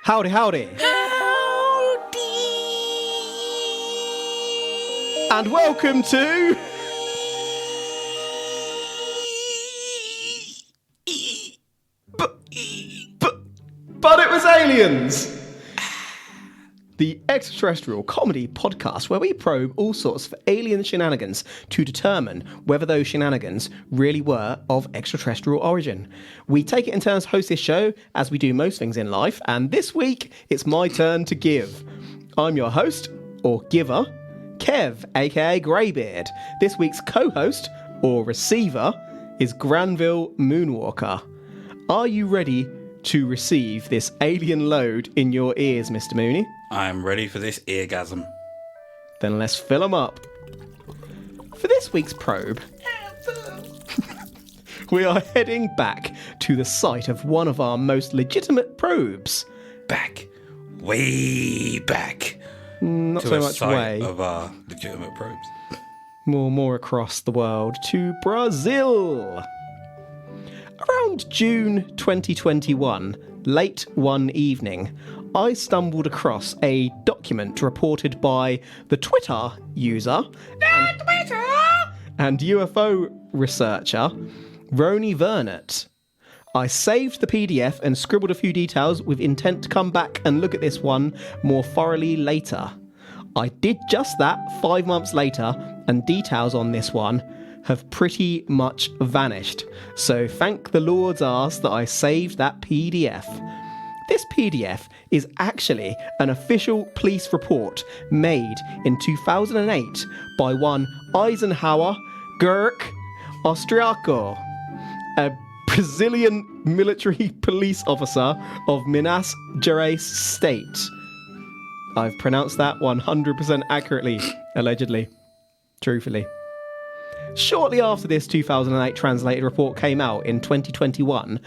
Howdy, howdy. And welcome to... But it was aliens! The extraterrestrial comedy podcast where we probe all sorts of alien shenanigans to determine whether those shenanigans really were of extraterrestrial origin. We take it in turns to host this show, as we do most things in life, and this week it's my turn to give. I'm your host, or giver, Kev, aka Greybeard. This week's co-host, or receiver, is Granville Moonwalker. Are you ready to receive this alien load in your ears, Mr. Mooney? I'm ready for this eargasm. Then let's fill them up. For this week's probe, we are heading back to the site of one of our most legitimate probes. Back. Way back. Not to so a much site way. of our legitimate probes. More across the world, to Brazil. Around June 2021, late one evening, I stumbled across a document reported by the Twitter user and UFO researcher Roni Vernet. I saved the PDF and scribbled a few details with intent to come back and look at this one more thoroughly later. I did just that 5 months later, and details on this one have pretty much vanished. So thank the Lord's arse that I saved that PDF. This PDF is actually an official police report made in 2008 by one Eisenhower Gurk Austriaco, a Brazilian military police officer of Minas Gerais state. I've pronounced that 100% accurately, allegedly, truthfully. Shortly after this 2008 translated report came out in 2021,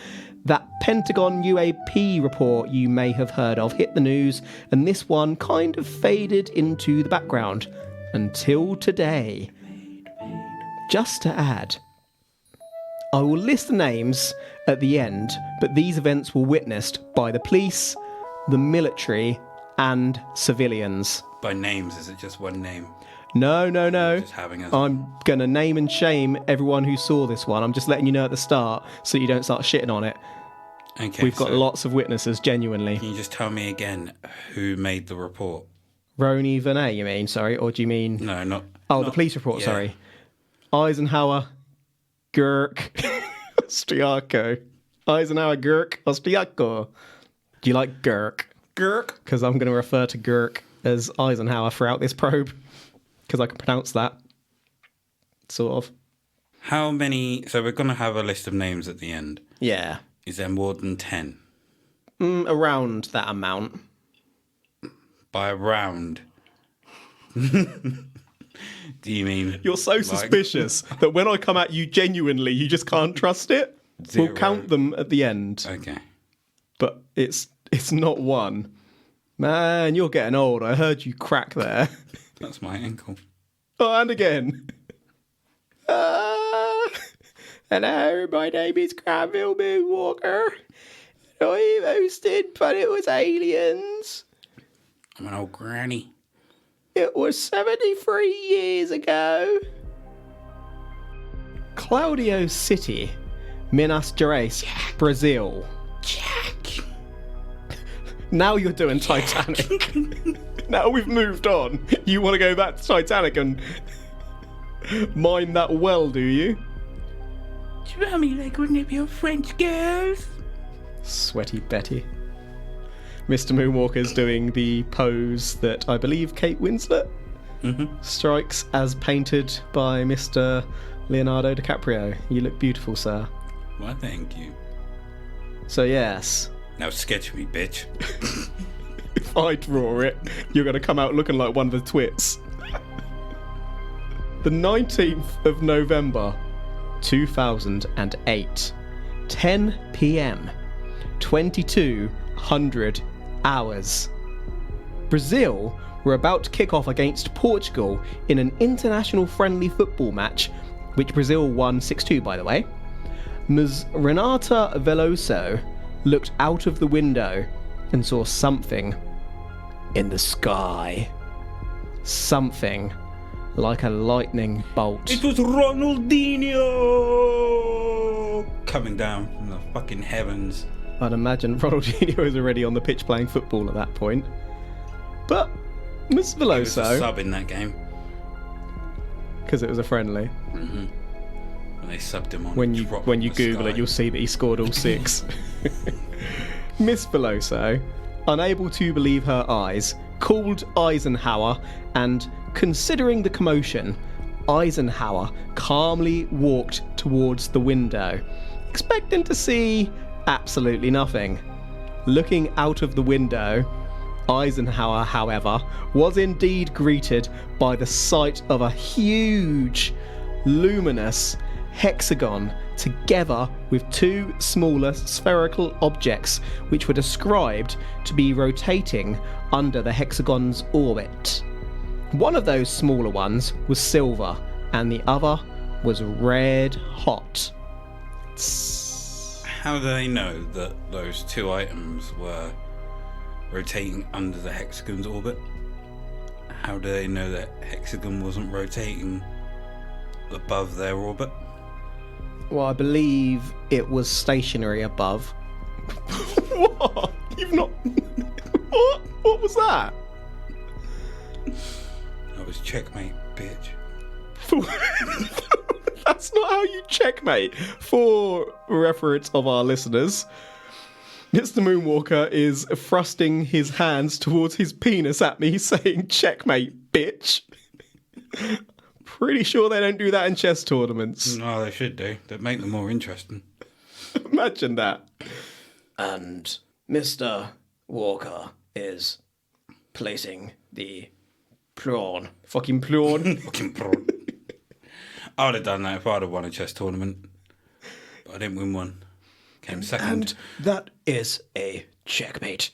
that Pentagon UAP report you may have heard of hit the news, and this one kind of faded into the background until today. Just to add, I will list the names at the end, but these events were witnessed by the police, the military, and civilians. By names, is it just one name? No. Just having a... I'm going to name and shame everyone who saw this one. I'm just letting you know at the start so you don't start shitting on it. Okay, We've got lots of witnesses, genuinely. Can you just tell me again who made the report? Roni Vernet, you mean? Sorry, or do you mean... No, not... Oh, not, the police report, yeah. sorry. Eisenhower Gurk Austriaco. Eisenhower Gurk Austriaco. Do you like Gurk? Gurk? Because I'm going to refer to Gurk as Eisenhower throughout this probe. Because I can pronounce that. Sort of. How many... So we're going to have a list of names at the end. Yeah. Is there more than 10? Around that amount. By around... Do you mean... You're so suspicious that when I come at you genuinely, you just can't trust it. 0. We'll count them at the end. Okay. But it's not one. Man, you're getting old. I heard you crack there. That's my ankle. Oh, and again. Hello, my name is Granville Moonwalker. I hosted, but it was aliens. I'm an old granny. It was 73 years ago. Claudio City, Minas Gerais, Brazil. Jack. Now you're doing Titanic. Now we've moved on. You want to go back to Titanic and mind that well, do you? Tell me like one of your French girls. Sweaty Betty. Mr. Moonwalker's doing the pose that I believe Kate Winslet strikes as painted by Mr. Leonardo DiCaprio. You look beautiful, sir. Well, thank you. So yes. Now sketch me, bitch. If I draw it, you're going to come out looking like one of the twits. The 19th of November, 2008, 10 p.m, 2200 hours. Brazil were about to kick off against Portugal in an international friendly football match, which Brazil won 6-2, by the way. Ms. Renata Veloso looked out of the window and saw something in the sky. Something like a lightning bolt. It was Ronaldinho coming down from the fucking heavens. I'd imagine Ronaldinho was already on the pitch playing football at that point. But Ms. He was a Veloso, sub in that game. because it was a friendly. When they subbed him on. When you drop when you the Google sky. it, you'll see that he scored all 6. Miss Veloso, unable to believe her eyes, called Eisenhower, and considering the commotion, Eisenhower calmly walked towards the window, expecting to see absolutely nothing. Looking out of the window, Eisenhower, however, was indeed greeted by the sight of a huge, luminous hexagon together with 2 smaller spherical objects which were described to be rotating under the hexagon's orbit. One of those smaller ones was silver and the other was red hot. How do they know that those 2 items were rotating under the hexagon's orbit? How do they know that hexagon wasn't rotating above their orbit? Well, I believe it was stationary above. What? You've not... What? What was that? That was checkmate, bitch. That's not how you checkmate. For reference of our listeners, Mr. Moonwalker is thrusting his hands towards his penis at me, saying, "Checkmate, bitch." Pretty sure they don't do that in chess tournaments. No, they should do. That'd make them more interesting. Imagine that. And Mr. Walker is placing the pawn. Fucking pawn. Fucking prawn. I would have done that if I'd have won a chess tournament. But I didn't win one. Came second. And that is a checkmate.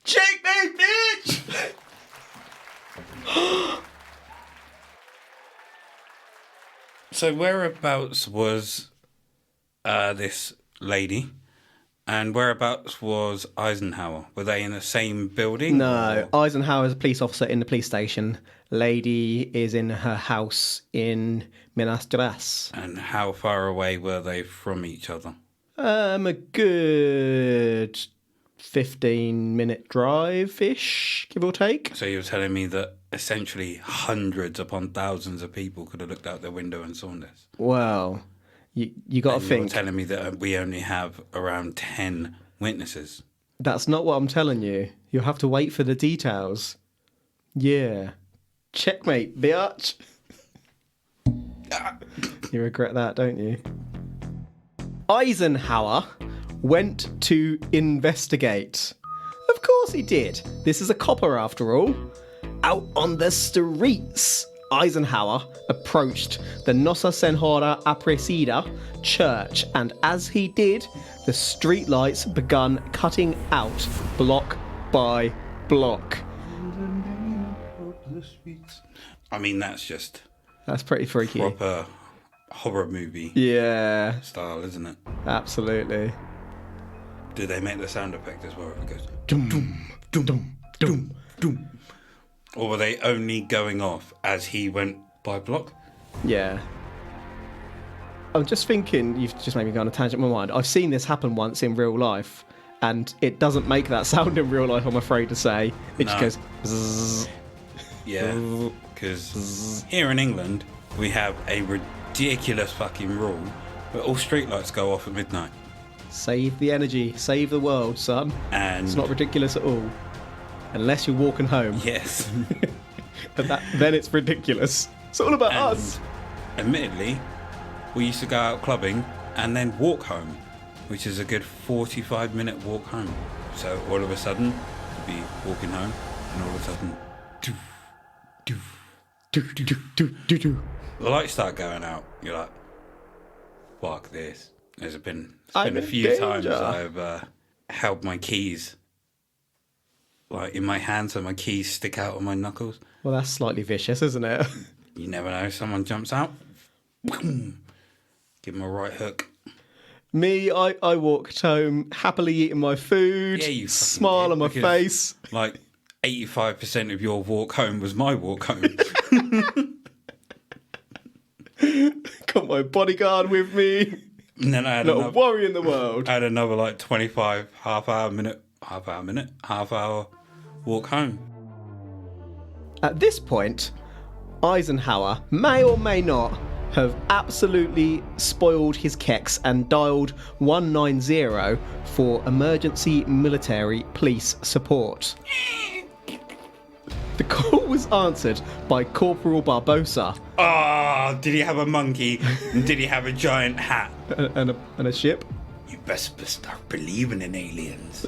Checkmate, bitch! So whereabouts was this lady? And whereabouts was Eisenhower? Were they in the same building? No, or- Eisenhower is a police officer in the police station. Lady is in her house in Minas Gerais. And how far away were they from each other? A good 15-minute drive-ish, give or take. So you were telling me that essentially hundreds upon thousands of people could have looked out their window and saw this. Well, you got to You were think. telling me that we only have around 10 witnesses. That's not what I'm telling you. You'll have to wait for the details. Yeah. Checkmate, bitch. You regret that, don't you? Eisenhower went to investigate. Of course he did. This is a copper after all. Out on the streets, Eisenhower approached the Nossa Senhora Aparecida church, and as he did, the streetlights began cutting out block by block. I mean, that's just That's pretty freaky. proper horror movie Yeah, style, isn't it? absolutely. Do they make the sound effect as well? It goes, Dum, dum, dum, dum, dum. or were they only going off as he went by block? Yeah. I'm just thinking, you've just made me go on a tangent in my mind. I've seen this happen once in real life, and it doesn't make that sound in real life, I'm afraid to say. It just No. goes... Zzz. Yeah, because here in England we have a ridiculous fucking rule where all streetlights go off at midnight. Save the energy, save the world, son. And It's not ridiculous at all. Unless you're walking home. yes, And then it's ridiculous. It's all about and us. admittedly, we used to go out clubbing and then walk home, which is a good 45-minute walk home. So all of a sudden, you'd be walking home, and all of a sudden, doof, doof, Do, do, do, do, do, do. the lights start going out. You're like, fuck this. It's been I'm a in few times danger. I've held my keys like in my hand, so my keys stick out of my knuckles. Well, that's slightly vicious, isn't it? You never know, someone jumps out. Give them a right hook. Me, I walked home happily eating my food, Yeah, you fucking smile did, on my because, face. Like 85% of your walk home was my walk home. Got my bodyguard with me. And then I had Not a another, worry in the world. I had another like 25 half hour walk home. At this point, Eisenhower may or may not have absolutely spoiled his keks and dialed 190 for emergency military police support. The call was answered by Corporal Barbosa. Ah, did he have a monkey? And did he have a giant hat? And a ship. You best start believing in aliens.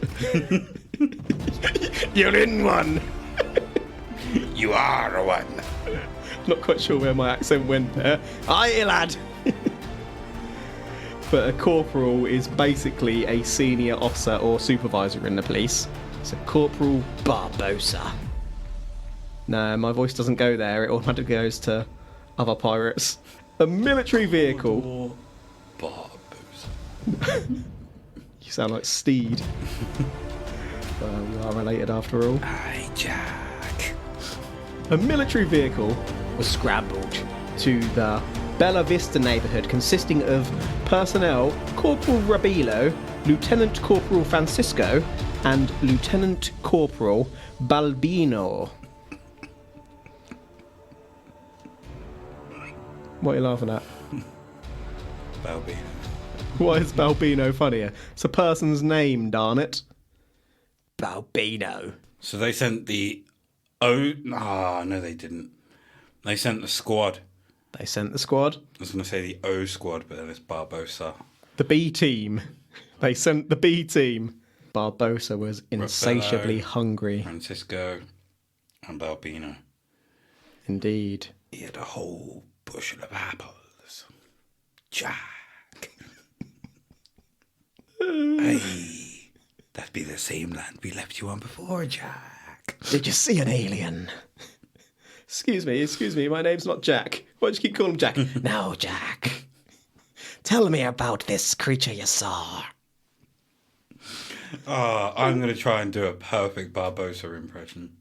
You're in one! You are one. Not quite sure where my accent went there. Aye, lad! But a corporal is basically a senior officer or supervisor in the police. It's a Corporal Barbosa. No, my voice doesn't go there. It automatically goes to other pirates. A military vehicle. Barbosa. You sound like Steed. Well, we are related after all. Aye, Jack. A military vehicle was scrambled to the Bella Vista neighbourhood, consisting of personnel Corporal Rabilo, Lieutenant Corporal Francisco, and Lieutenant Corporal Balbino. What are you laughing at? Balbino. Why is Balbino funnier? It's a person's name, darn it. Balbino. So they sent the no, they didn't. They sent the squad. They sent the squad. I was going to say the O squad, but then it's Barbosa. The B team. They sent the B team. Barbosa was insatiably hungry. Francisco and Balbino. Indeed. He had a whole bushel of apples. Jack. Hey, that'd be the same land we left you on before, Jack. Did you see an alien? Excuse me, my name's not Jack. Why do you keep calling him Jack? No, Jack. Tell me about this creature you saw. Oh, I'm going to try and do a perfect Barbosa impression.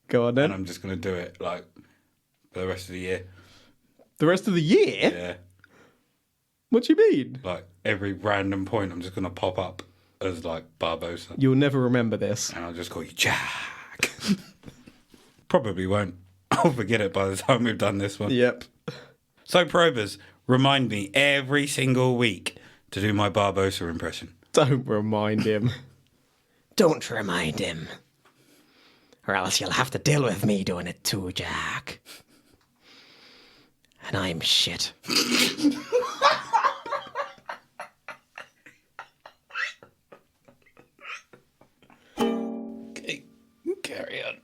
Go on then. And I'm just going to do it, like, for the rest of the year. The rest of the year? Yeah. What do you mean? Like, every random point, I'm just going to pop up as, like, Barbosa. You'll never remember this. And I'll just call you Jack. Probably won't. I'll forget it by the time we've done this one. Yep. So, probers, remind me every single week to do my Barbosa impression. Don't remind him. Don't remind him. Or else you'll have to deal with me doing it too, Jack. And I'm shit. Okay, carry on.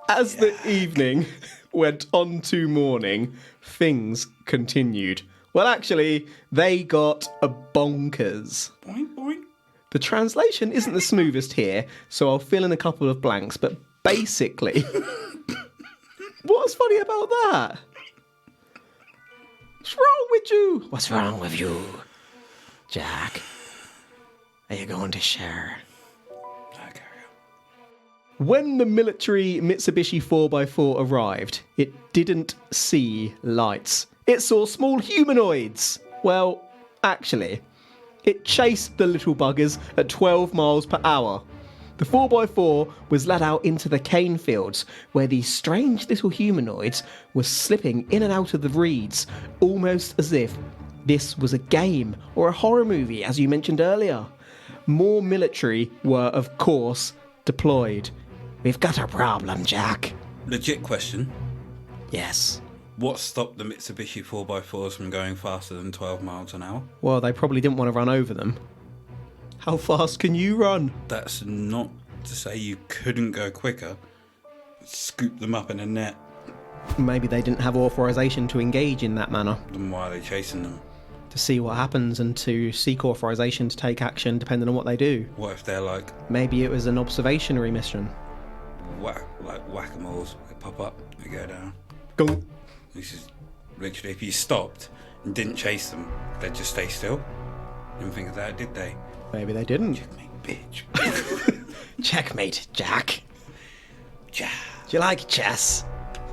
As the evening went on to morning, things continued. Well, actually, they got a bonkers. Boing, boing. The translation isn't the smoothest here, so I'll fill in a couple of blanks, but basically... What's funny about that? What's wrong with you? What's wrong with you, Jack? Are you going to share? When the military Mitsubishi 4x4 arrived, it didn't see lights. It saw small humanoids. Well, actually, it chased the little buggers at 12 miles per hour. The 4x4 was led out into the cane fields, where these strange little humanoids were slipping in and out of the reeds, almost as if this was a game or a horror movie, as you mentioned earlier. More military were, of course, deployed. We've got a problem, Jack. Legit question. Yes. What stopped the Mitsubishi 4x4s from going faster than 12 miles an hour? Well, they probably didn't want to run over them. How fast can you run? That's not to say you couldn't go quicker. Scoop them up in a net. Maybe they didn't have authorization to engage in that manner. Then why are they chasing them? To see what happens and to seek authorization to take action depending on what they do. What if they're like Maybe it was an observationary mission. whack-a-moles? They pop up, they go down. Gong. This is literally, if you stopped and didn't chase them, they'd just stay still. Didn't think of that, did they? Maybe they didn't. Checkmate, bitch. Checkmate, Jack. Jack. Do you like chess?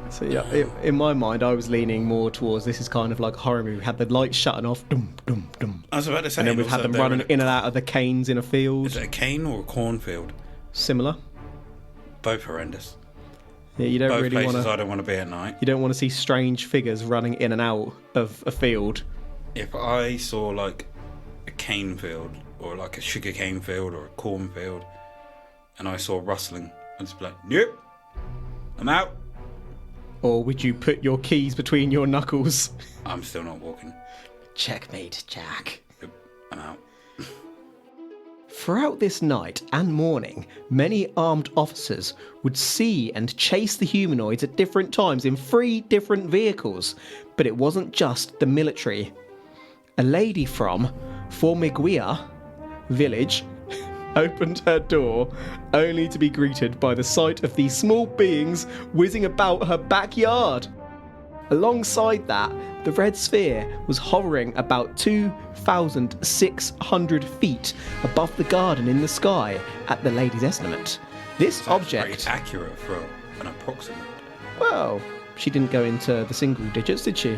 So yeah, in my mind, I was leaning more towards this is kind of like a horror movie. We had the lights shutting off, dum dum dum, I was about to say. and then we've had them running in and out of the canes in a field. Is it a cane or a cornfield? Similar. Both horrendous. Yeah, you don't Both really places want to. I don't want to be at night. You don't want to see strange figures running in and out of a field. If I saw like a cane field or like a sugar cane field or a cornfield and I saw rustling, I'd just be like, nope, I'm out. Or would you put your keys between your knuckles? I'm still not walking. Checkmate, Jack. Nope, I'm out. Throughout this night and morning, many armed officers would see and chase the humanoids at different times in 3 different vehicles. But it wasn't just the military. A lady from Formiguia village opened her door only to be greeted by the sight of these small beings whizzing about her backyard. Alongside that, the red sphere was hovering about 2,600 feet above the garden in the sky at the lady's estimate. This That's object... very accurate for an approximate. Well, she didn't go into the single digits, did she?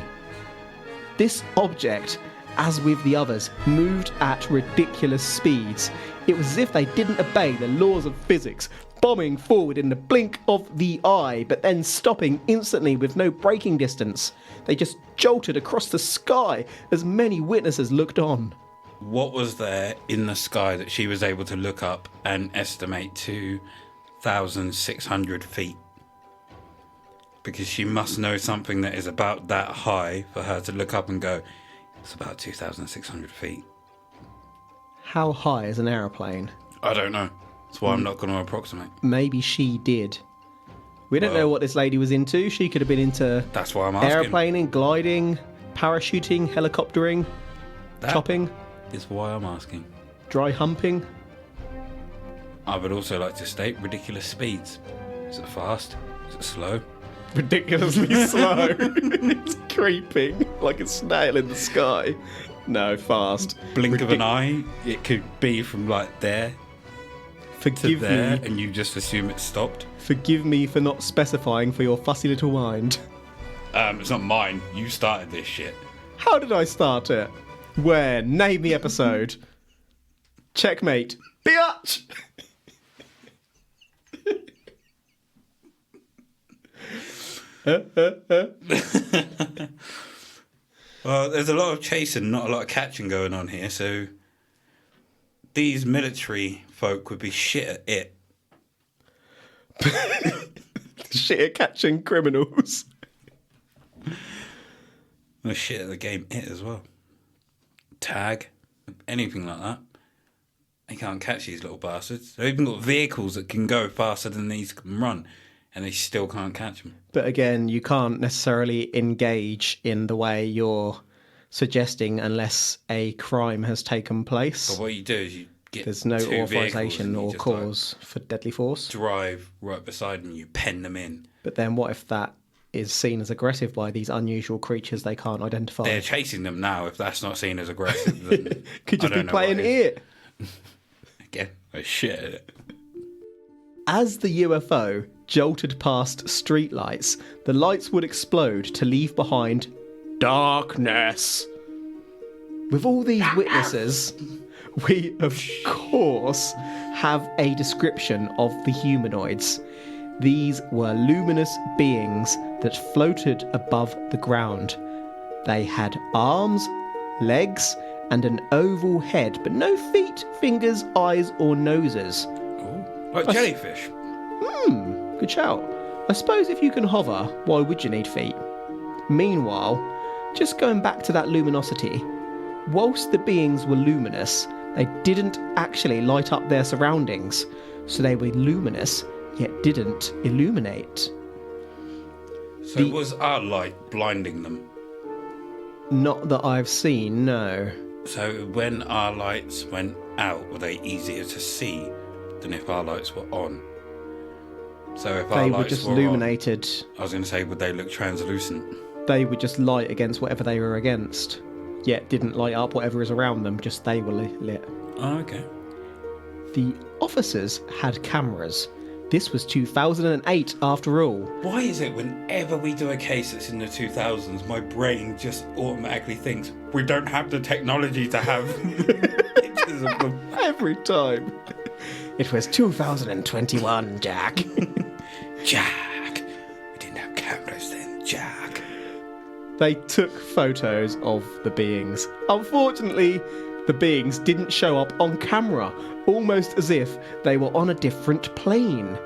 This object, as with the others, moved at ridiculous speeds. It was as if they didn't obey the laws of physics, bombing forward in the blink of the eye, but then stopping instantly with no braking distance. They just jolted across the sky as many witnesses looked on. What was there in the sky that she was able to look up and estimate 2,600 feet? Because she must know something that is about that high for her to look up and go, it's about 2,600 feet. How high is an aeroplane? I don't know. That's why I'm not going to approximate. Maybe she did. We don't Well- know what this lady was into. She could have been into That's why I'm asking. aeroplaning, gliding, parachuting, helicoptering, That chopping, is why I'm asking. dry humping. I would also like to state ridiculous speeds. Is it fast? Is it slow? Ridiculously slow. It's creeping like a snail in the sky. No, fast. Blink of an eye, it could be from like there to Forgive there, me. and you just assume it stopped. Forgive me for not specifying for your fussy little mind. It's not mine. You started this shit. How did I start it? Where? Name the episode. Checkmate. Biatch! Well, there's a lot of chasing, not a lot of catching going on here, so these military folk would be shit at it. Shit at catching criminals. They're shit at the game it as well. Tag, anything like that. They can't catch these little bastards. They've even got vehicles that can go faster than these can run, and they still can't catch them. But again, you can't necessarily engage in the way you're suggesting unless a crime has taken place. But what you do is you get There's no 2 vehicles authorization and you or just, like, cause for deadly force. drive right beside them, you pen them in. But then what if that is seen as aggressive by these unusual creatures they can't identify? They're chasing them now. If that's not seen as aggressive, then Could I just don't be know playing what is. it. Again, they're shit at it. As the UFO jolted past streetlights, the lights would explode to leave behind darkness. With all these witnesses, we of course have a description of the humanoids. These were luminous beings that floated above the ground. They had arms, legs, and an oval head, but no feet, fingers, eyes, or noses. Ooh, like jellyfish. Good shout. I suppose if you can hover, why would you need feet? Meanwhile, just going back to that luminosity, whilst the beings were luminous, they didn't actually light up their surroundings. So they were luminous, yet didn't illuminate. So was our light blinding them? Not that I've seen, no. So when our lights went out, were they easier to see than if our lights were on? So if our They were lights just were illuminated. on, I was going to say, would they look translucent? They would just light against whatever they were against. yet didn't light up whatever is around them, just they were lit. Oh, okay. The officers had cameras. This was 2008 after all. Why is it whenever we do a case that's in the 2000s, my brain just automatically thinks we don't have the technology to have pictures of them? Every time. It was 2021, Jack. Jack! We didn't have cameras then, Jack. They took photos of the beings. Unfortunately, the beings didn't show up on camera, almost as if they were on a different plane.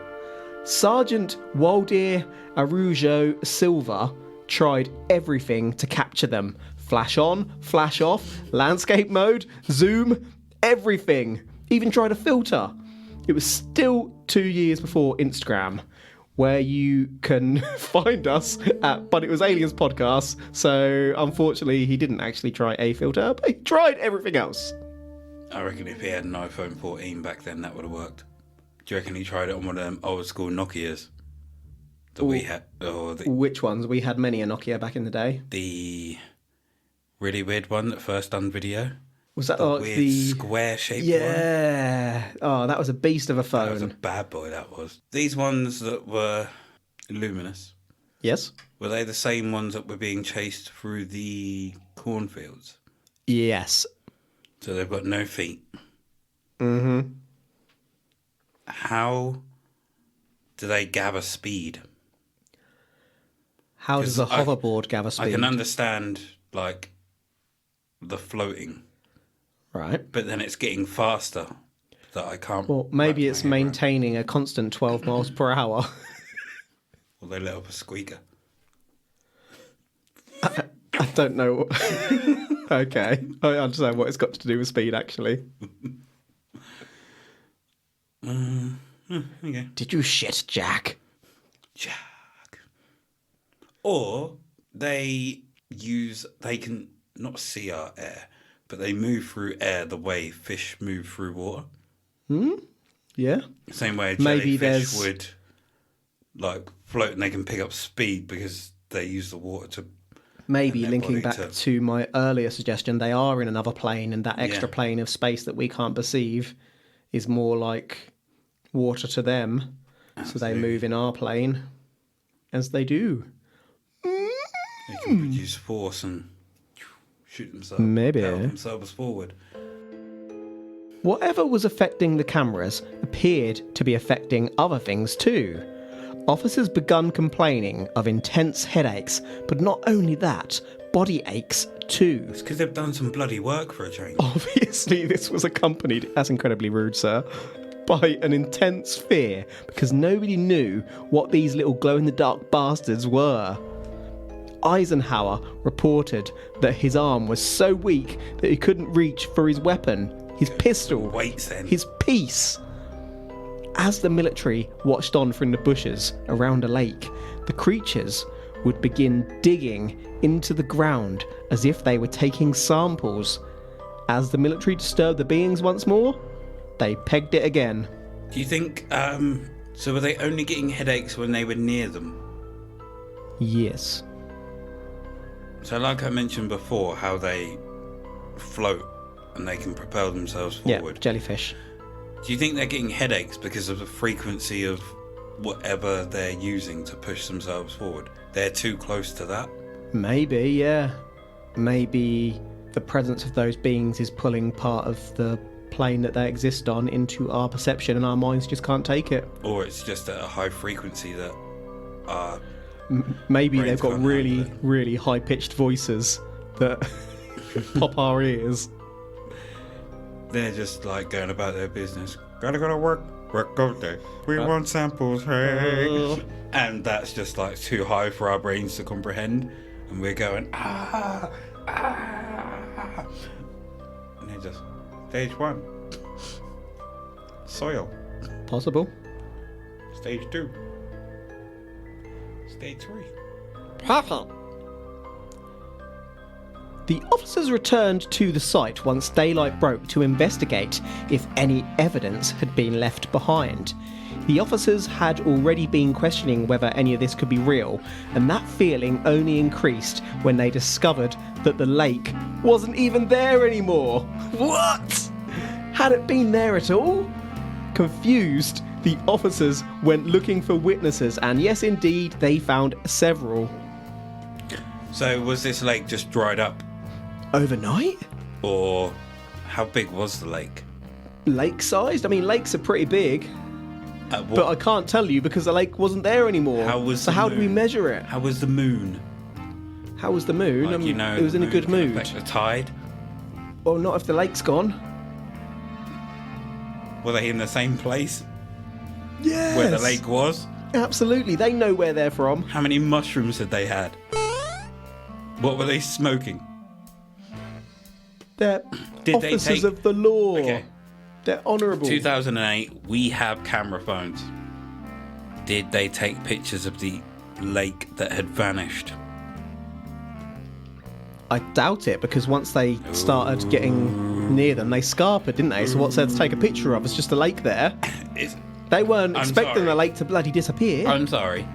Sergeant Waldir Arujo Silva tried everything to capture them. Flash on, flash off, landscape mode, zoom, everything. Even tried a filter. It was still 2 years before Instagram, where you can find us at But It Was Aliens Podcast. So unfortunately, he didn't actually try a filter, but he tried everything else. I reckon if he had an iPhone 14 back then, that would have worked. Do you reckon he tried it on one of them old school Nokias that we had? Or Which ones? We had many a Nokia back in the day. the really weird one that first done video? Was that The like weird the square-shaped one? Yeah. Oh, that was a beast of a That was a phone. bad boy, that was. These ones that were luminous, Yes. were they the same ones that were being chased through the cornfields? Yes. So they've got no feet. Mm-hmm. How do they gather speed? How does a 'Cause I- hoverboard gather speed? I can understand, like, the floating, Right. but then it's getting faster that I can't... Well, maybe wrap it's my head around. maintaining a constant 12 miles per hour. Or they let up a squeaker. I don't know. Okay. I understand what it's got to do with speed, actually. Okay. Did you shit, Jack? Jack. Or they can not see our air, but they move through air the way fish move through water. Yeah. Same way a Maybe jellyfish there's- would like float and they can pick up speed because they use the water to... Maybe And their linking body back to- to my earlier suggestion, they are in another plane, and that extra Yeah. plane of space that we can't perceive is more like water to them. So they move in our plane as they do. They can produce force and shoot themselves. Maybe. propel themselves forward. Whatever was affecting the cameras appeared to be affecting other things too. Officers begun complaining of intense headaches, but not only that, body aches too. It's because they've done some bloody work for a change. Obviously, this was accompanied, that's incredibly rude, sir, by an intense fear because nobody knew what these little glow-in-the-dark bastards were. Eisenhower reported that his arm was so weak that he couldn't reach for his weapon, his pistol, Weights then. his piece. As the military watched on from the bushes around a lake, the creatures would begin digging into the ground as if they were taking samples. As the military disturbed the beings once more, they pegged it again. Do you think, so were they only getting headaches when they were near them? Yes. So like I mentioned before, how they float and they can propel themselves Yeah, forward. jellyfish. Do you think they're getting headaches because of the frequency of whatever they're using to push themselves forward? They're too close to that? Maybe, yeah. Maybe the presence of those beings is pulling part of the plane that they exist on into our perception and our minds just can't take it. Or it's just at a high frequency that our... Maybe Brains they've got can't really, handle it. really high-pitched voices that pop our ears. They're just like going about their business. Gotta go to work. Work all day. We want samples, hey. And that's just like too high for our brains to comprehend. And we're going, ah. And they're just, stage 1. Soil. Possible. Stage 2. Stage 3. Perfect. The officers returned to the site once daylight broke to investigate if any evidence had been left behind. The officers had already been questioning whether any of this could be real, and that feeling only increased when they discovered that the lake wasn't even there anymore. What? Had it been there at all? Confused, the officers went looking for witnesses, and yes, indeed, they found several. So was this lake just dried up? Overnight? Or how big was the lake? Lake-sized? I mean, lakes are pretty big. But I can't tell you because the lake wasn't there anymore. How do we measure it? How was the moon? How was the moon? Like, you know, it was in a good can mood. affect the tide. Well, not if the lake's gone. Were they in the same place Yes. where the lake was? Absolutely. They know where they're from. How many mushrooms had they had? What were they smoking? They're Did they officers take- of the law. Okay. They're honourable. 2008, we have camera phones. Did they take pictures of the lake that had vanished? I doubt it because once they started getting near them, they scarpered, didn't they? So what's there to take a picture of? It's just a lake there. They weren't expecting sorry. the lake to bloody disappear. I'm sorry.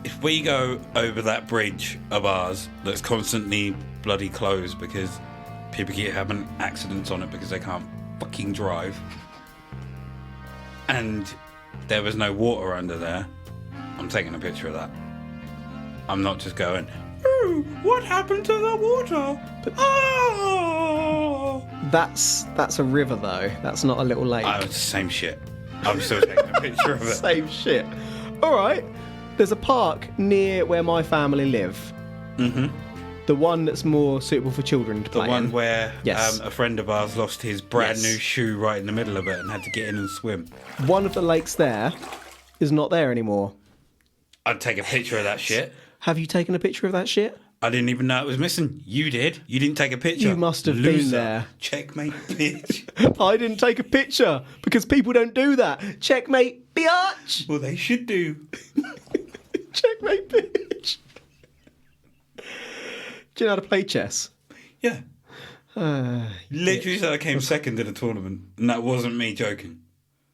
If we go over that bridge of ours that's constantly bloody closed because people keep having accidents on it because they can't fucking drive, and there was no water under there, I'm taking a picture of that. I'm not just going, oh, what happened to the water? Oh! That's a river though. That's not a little lake. Oh, it's the same shit. I'm still taking a picture of it. Same shit. All right. There's a park near where my family live. Mm-hmm. The one that's more suitable for children to The play one in. where Yes. a friend of ours lost his brand Yes. new shoe right in the middle of it and had to get in and swim. One of the lakes there is not there anymore. I'd take a picture of that shit. Have you taken a picture of that shit? I didn't even know it was missing. You did. You didn't take a picture. You must have been Loser. there. Checkmate, bitch. I didn't take a picture because people don't do that. Checkmate, biatch. Well, they should do. Checkmate, bitch. Do you know how to play chess? Yeah. Literally said I came second in a tournament, and that wasn't me joking.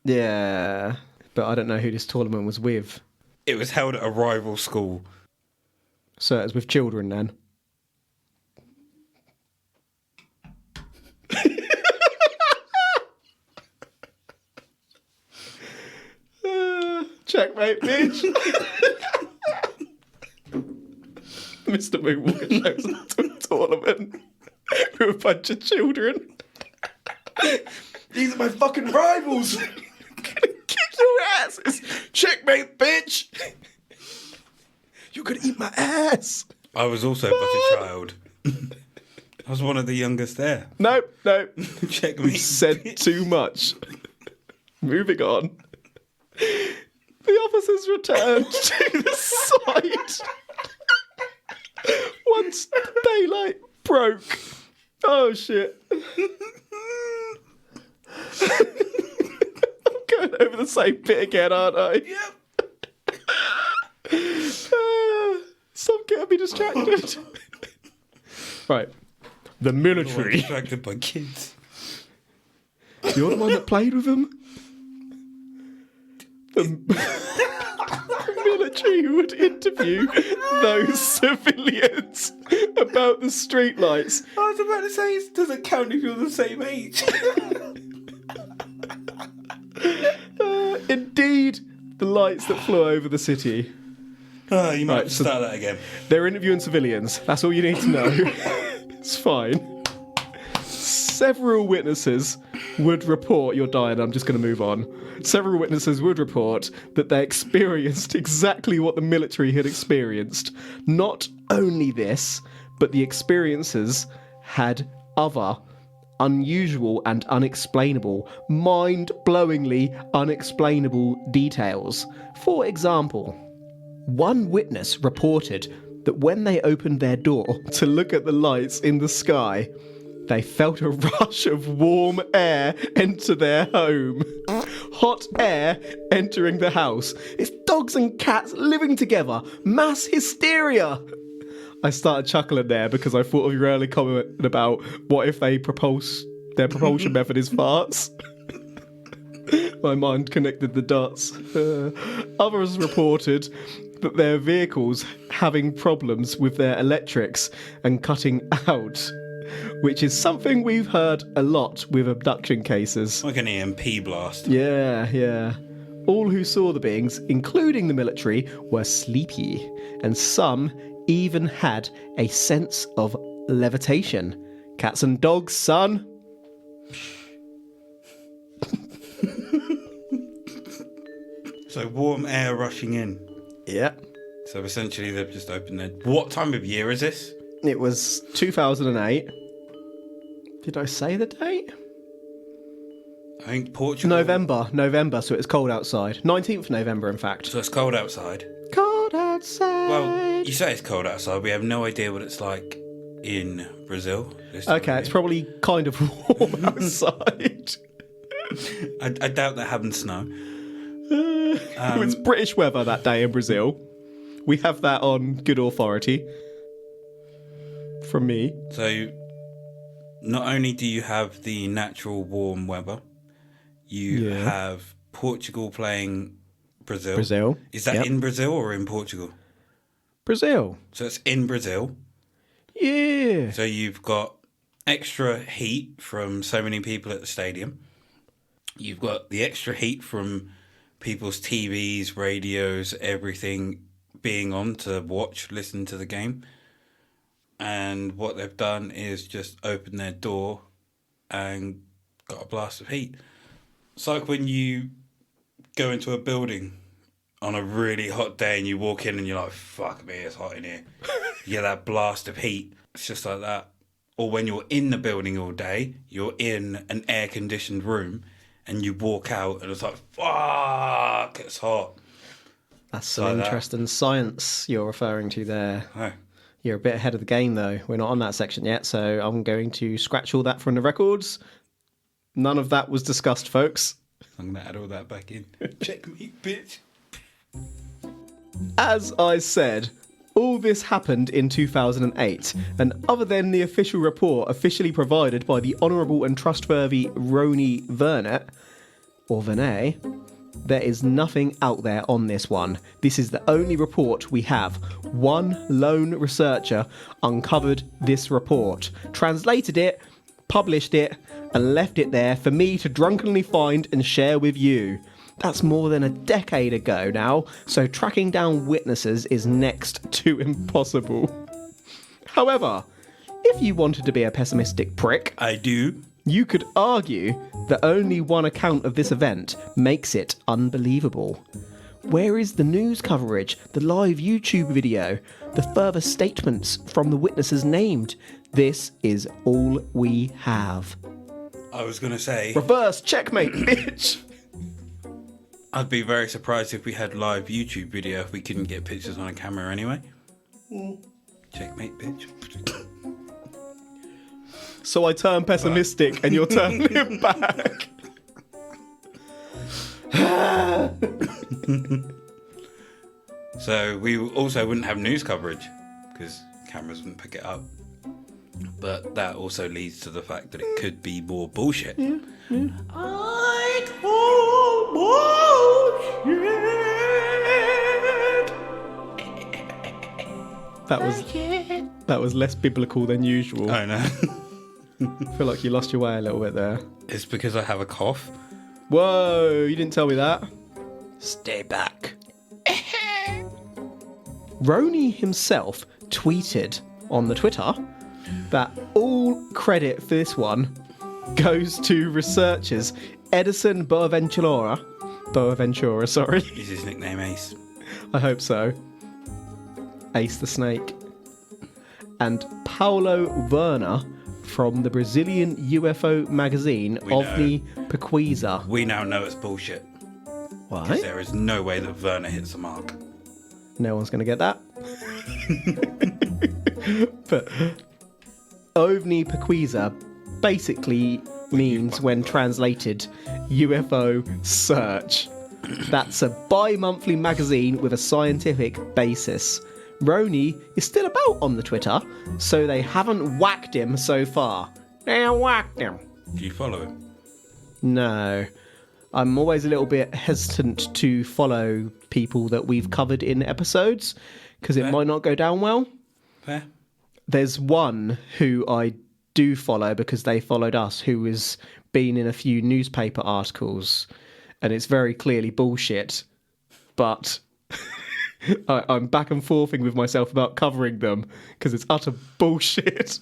Yeah, but I don't know who this tournament was with. It was held at a rival school. So it was with children then. Checkmate, bitch. Mr. Moonwalker shows up to a tournament with a bunch of children. These are my fucking rivals. I'm gonna kick your asses. Checkmate, bitch. You're gonna eat my ass. I was also but a child. I was one of the youngest there. Nope. Checkmate. You said too much. Moving on. The officers returned to the site once daylight broke. Oh shit. I'm going over the same bit again, aren't I? Yep. Stop getting me distracted. Right. The I'm military. distracted by kids. You're the one that played with them? The military would interview those civilians about the streetlights. I was about to say, it doesn't count if you're the same age. Indeed, the lights that flew over the city. Oh, you might Right, have to so- start that again. They're interviewing civilians. That's all you need to know. It's fine. Several witnesses would report, you're dying, I'm just going to move on. Several witnesses would report that they experienced exactly what the military had experienced. Not only this, but the experiences had other unusual and unexplainable, mind-blowingly unexplainable details. For example, one witness reported that when they opened their door to look at the lights in the sky, they felt a rush of warm air enter their home. Hot air entering the house. It's dogs and cats living together. Mass hysteria. I started chuckling there because I thought of your early comment about what if their propulsion method is farts. My mind connected the dots. Others reported that their vehicles having problems with their electrics and cutting out, which is something we've heard a lot with abduction cases. Like an EMP blast. Yeah. All who saw the beings, including the military, were sleepy, and some even had a sense of levitation. Cats and dogs, son. So warm air rushing in. Yeah. So essentially they've just opened their... What time of year is this? It was 2008. Did I say the date? I think Portugal... November, so it's cold outside. 19th November, in fact. So it's cold outside. Cold outside. Well, you say it's cold outside. We have no idea what it's like in Brazil. This time of Okay, year. it's probably kind of warm outside. I doubt they're having snow. It was British weather that day in Brazil. We have that on good authority. From me. So, not only do you have the natural warm weather, you have Portugal playing Brazil. Brazil. Is that Yep. in Brazil or in Portugal? Brazil. So it's in Brazil. Yeah. So you've got extra heat from so many people at the stadium. You've got the extra heat from people's TVs, radios, everything being on to watch, listen to the game. And what they've done is just open their door and got a blast of heat. It's like when you go into a building on a really hot day and you walk in and you're like, fuck me, it's hot in here. You get that blast of heat. It's just like that. Or when you're in the building all day, you're in an air-conditioned room and you walk out and it's like, fuck, it's hot. That's some Like that. interesting science you're referring to there. Oh. You're a bit ahead of the game, though. We're not on that section yet, so I'm going to scratch all that from the records. None of that was discussed, folks. I'm going to add all that back in. Checkmate, bitch. As I said, all this happened in 2008, and other than the official report officially provided by the Honourable and Trustworthy Roni Vernet, or Vernet, there is nothing out there on this one. This is the only report we have. One lone researcher uncovered this report, translated it, published it, and left it there for me to drunkenly find and share with you. That's more than a decade ago now, so tracking down witnesses is next to impossible. However, if you wanted to be a pessimistic prick, I do. you could argue that only one account of this event makes it unbelievable. Where is the news coverage, the live YouTube video, the further statements from the witnesses named? This is all we have. I was going to say, Reverse checkmate, bitch! I'd be very surprised if we had live YouTube video if we couldn't get pictures on a camera anyway. Checkmate, bitch. So I turn pessimistic and you're turning back. So we also wouldn't have news coverage because cameras wouldn't pick it up. But that also leads to the fact that it could be more bullshit. I call bullshit. That was less biblical than usual. I know. I feel like you lost your way a little bit there. It's because I have a cough. Whoa, you didn't tell me that. Stay back. Roni himself tweeted on the Twitter that all credit for this one goes to researchers Edison Boaventura, sorry. Is his nickname Ace? I hope so. Ace the Snake. And Paulo Werner from the Brazilian UFO magazine We know. OVNI Pesquisa. We now know it's bullshit. Why? There is no way that Werner hits the mark. No one's going to get that. But OVNI Pesquisa basically means, when translated, UFO search. That's a bi-monthly magazine with a scientific basis. Roni is still about on the Twitter, so they haven't whacked him so far. They whacked him. Do you follow him? No. I'm always a little bit hesitant to follow people that we've covered in episodes because it might not go down well. Fair. There's one who I do follow because they followed us, who has been in a few newspaper articles, and it's very clearly bullshit. But I'm back and forthing with myself about covering them because it's utter bullshit.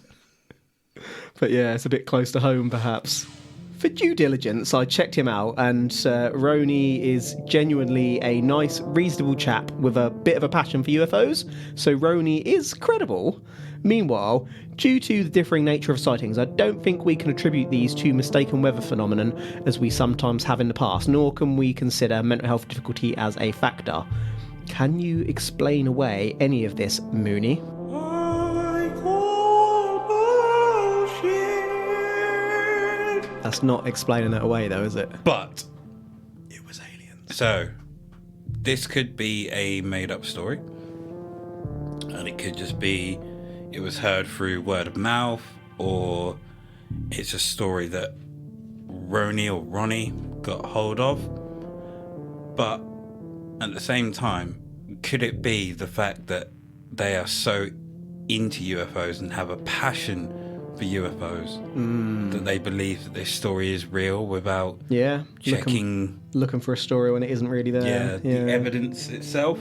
But yeah, it's a bit close to home, perhaps. For due diligence, I checked him out, and Roni is genuinely a nice, reasonable chap with a bit of a passion for UFOs, so Roni is credible. Meanwhile, due to the differing nature of sightings, I don't think we can attribute these to mistaken weather phenomenon as we sometimes have in the past, nor can we consider mental health difficulty as a factor. Can you explain away any of this, Mooney? That's not explaining it away, though, is it? But it was aliens. So this could be a made-up story, and it could just be it was heard through word of mouth, or it's a story that Ronnie got hold of. But at the same time, could it be the fact that they are so into UFOs and have a passion for UFOs that they believe that this story is real without checking looking for a story when it isn't really there? the evidence itself?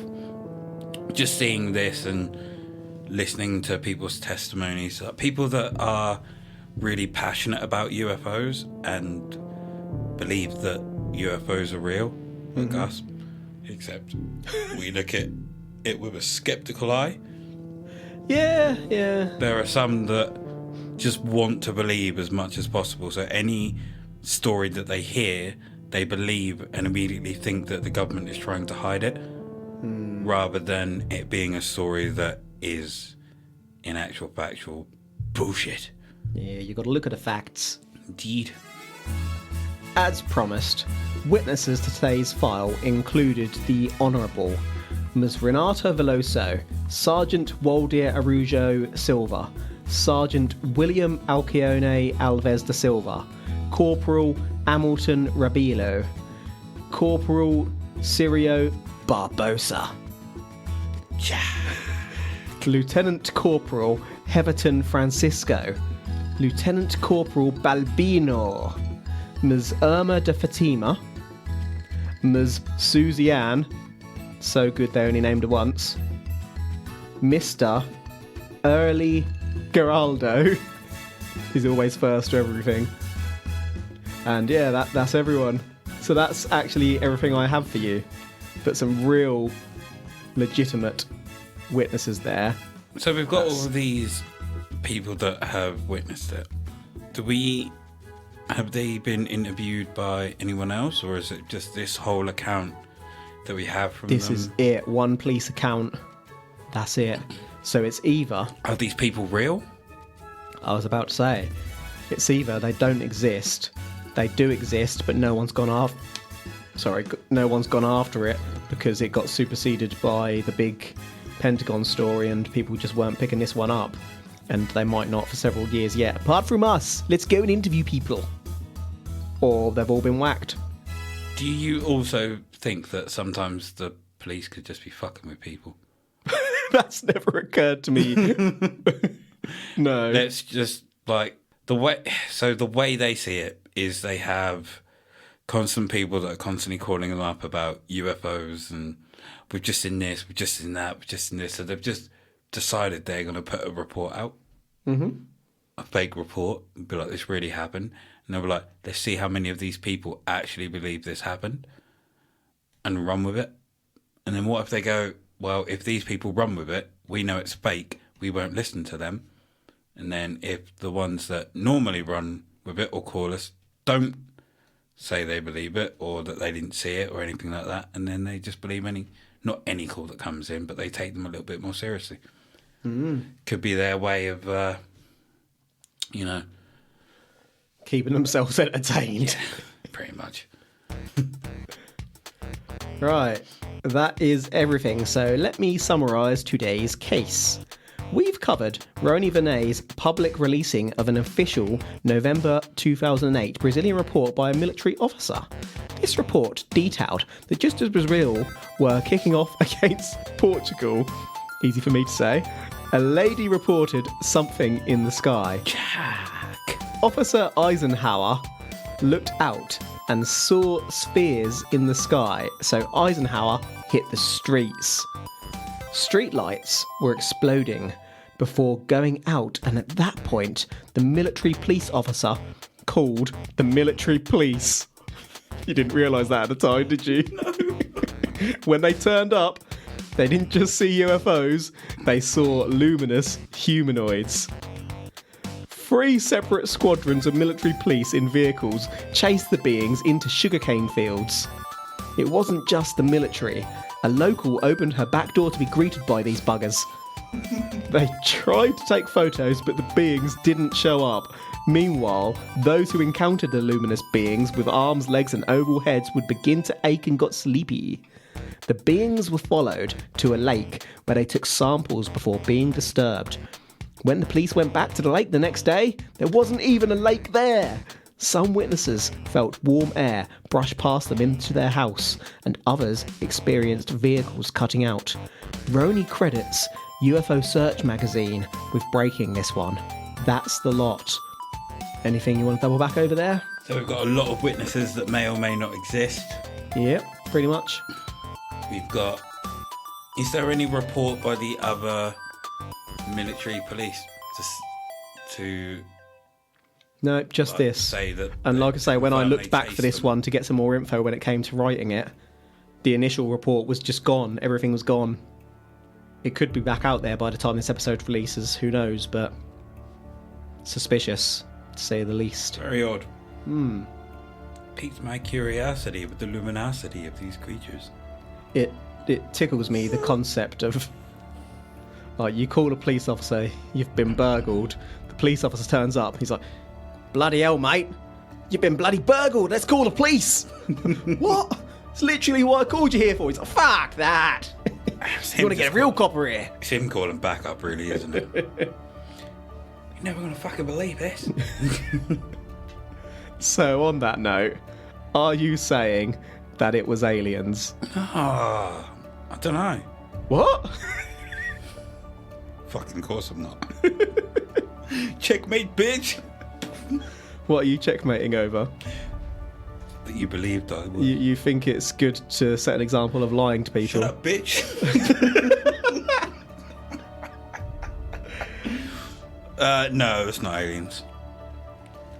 Just seeing this and listening to people's testimonies, people that are really passionate about UFOs and believe that UFOs are real, like us, except we look at it with a skeptical eye. Yeah. There are some that just want to believe as much as possible, so any story that they hear, they believe and immediately think that the government is trying to hide it, rather than it being a story that is in actual factual bullshit. Yeah, you got to look at the facts. Indeed. As promised, witnesses to today's file included the Honourable Ms. Renata Veloso, Sergeant Waldir Arujo Silva, Sergeant William Alcione Alves da Silva, Corporal Hamilton Rabilo, Corporal Sirio Barbosa, Lieutenant Corporal Heverton Francisco, Lieutenant Corporal Balbino, Ms. Irma de Fatima, Ms. Susie Ann, so good they only named her once, Mr. Early Geraldo, he's always first to everything. And yeah, that's everyone. So that's actually everything I have for you. But some real legitimate witnesses there. So we've got all of these people that have witnessed it. Have they been interviewed by anyone else, or is it just this whole account that we have from them? This is it, one police account. That's it. So it's either... Are these people real? I was about to say, it's either they don't exist, they do exist, but no one's gone after it because it got superseded by the big Pentagon story and people just weren't picking this one up, and they might not for several years yet. Apart from us, let's go and interview people. Or they've all been whacked. Do you also think that sometimes the police could just be fucking with people? That's never occurred to me. No. Let's just, like, the way they see it is they have constant people that are constantly calling them up about UFOs, and we've just seen this, we've just seen that, we've just seen this. So they've just decided they're going to put a report out, a fake report, and be like, this really happened. And they'll be like, let's see how many of these people actually believe this happened, and run with it. And then what if they go, well, if these people run with it, we know it's fake, we won't listen to them. And then if the ones that normally run with it or call us don't say they believe it or that they didn't see it or anything like that, and then they just believe not any call that comes in, but they take them a little bit more seriously. Could be their way of, keeping themselves entertained. Yeah, pretty much. Right, that is everything. So let me summarise today's case. We've covered Rony Vinay's public releasing of an official November 2008 Brazilian report by a military officer. This report detailed that just as Brazil were kicking off against Portugal, easy for me to say, a lady reported something in the sky. Officer Eisenhower looked out and saw spheres in the sky, so Eisenhower hit the streets. Streetlights were exploding before going out, and at that point, the military police officer called the military police. You didn't realise that at the time, did you? No. When they turned up, they didn't just see UFOs, they saw luminous humanoids. 3 separate squadrons of military police in vehicles chased the beings into sugarcane fields. It wasn't just the military. A local opened her back door to be greeted by these buggers. They tried to take photos, but the beings didn't show up. Meanwhile, those who encountered the luminous beings with arms, legs and oval heads would begin to ache and got sleepy. The beings were followed to a lake where they took samples before being disturbed. When the police went back to the lake the next day, there wasn't even a lake there. Some witnesses felt warm air brush past them into their house, and others experienced vehicles cutting out. Roni credits UFO Search magazine with breaking this one. That's the lot. Anything you want to double back over there? So we've got a lot of witnesses that may or may not exist. Yep, pretty much. We've got... Is there any report by the other military police to No, just like, this. say that? And like I say, when I confirm looked they back chased for this them? one to get some more info when it came to writing it, the initial report was just gone. Everything was gone. It could be back out there by the time this episode releases, who knows, but suspicious, to say the least. Very odd. Piqued my curiosity with the luminosity of these creatures. It tickles me, the concept of, like, you call a police officer, you've been burgled, the police officer turns up, he's like, bloody hell, mate, you've been bloody burgled, let's call the police. What? It's literally what I called you here for. He's like, fuck that. You want to get a real copper here? It's him calling back up, really, isn't it? You're never going to fucking believe this. So, on that note, are you saying that it was aliens? I don't know. What? Fucking course I'm not. Checkmate, bitch. What are you checkmating over? That you believed I would. You think it's good to set an example of lying to people? Shut up, bitch. No, it's not aliens.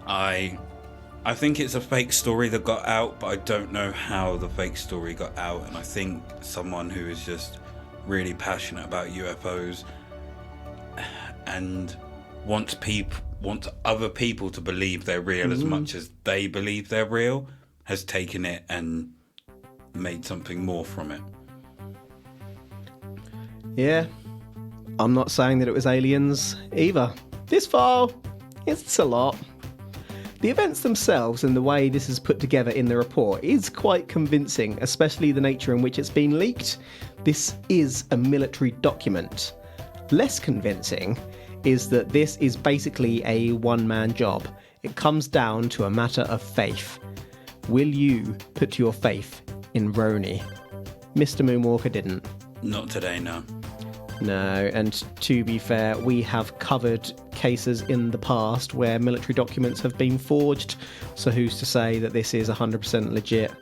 I think it's a fake story that got out, but I don't know how the fake story got out. And I think someone who is just really passionate about UFOs and wants other people to believe they're real as much as they believe they're real has taken it and made something more from it. Yeah. I'm not saying that it was aliens either. This far, it's a lot. The events themselves and the way this is put together in the report is quite convincing, especially the nature in which it's been leaked. This is a military document. Less convincing is that this is basically a one-man job. It comes down to a matter of faith. Will you put your faith in Roni? Mr. Moonwalker didn't. Not today, no. No, and to be fair, we have covered cases in the past where military documents have been forged, so who's to say that this is 100% legit?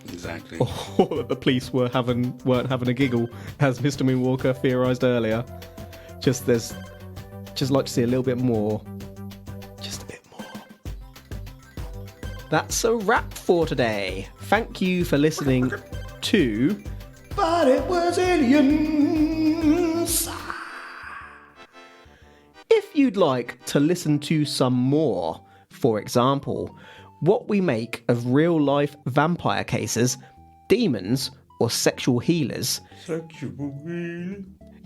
Exactly. Or that the police weren't having a giggle, as Mr. Moonwalker theorised earlier. Just like to see a little bit more. Just a bit more. That's a wrap for today. Thank you for listening to But It Was Aliens. If you'd like to listen to some more, for example, what we make of real-life vampire cases, demons, or sexual healers,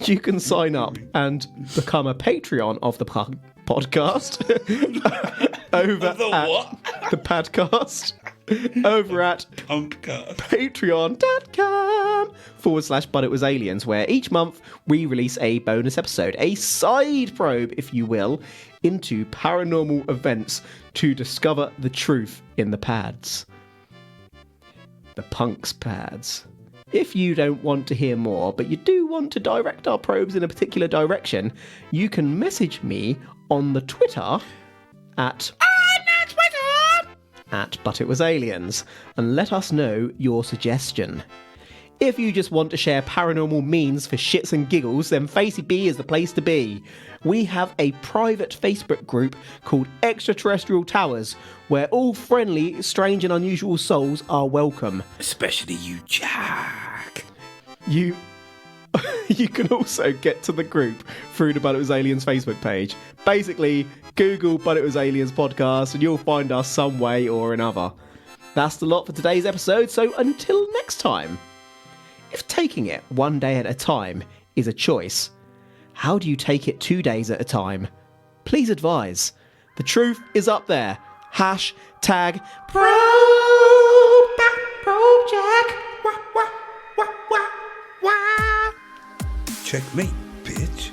you can sign up and become a Patreon of the podcast over at the podcast over at patreon.com/butitwasaliens, where each month we release a bonus episode, a side probe, if you will, into paranormal events to discover the truth in the pads. the punks pads. If you don't want to hear more, but you do want to direct our probes in a particular direction, you can message me on the Twitter at But It Was Aliens and let us know your suggestion. If you just want to share paranormal memes for shits and giggles, then Facey B is the place to be. We have a private Facebook group called Extraterrestrial Towers, where all friendly, strange and unusual souls are welcome. Especially you, Jack. You can also get to the group through the But It Was Aliens Facebook page. Basically, Google But It Was Aliens podcast and you'll find us some way or another. That's the lot for today's episode, so until next time. If taking it one day at a time is a choice, how do you take it 2 days at a time? Please advise. The truth is up there. Hashtag Checkmate, bitch.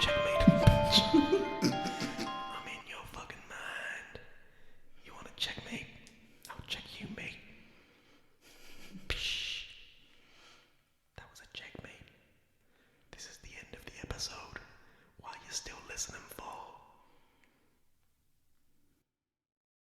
Checkmate.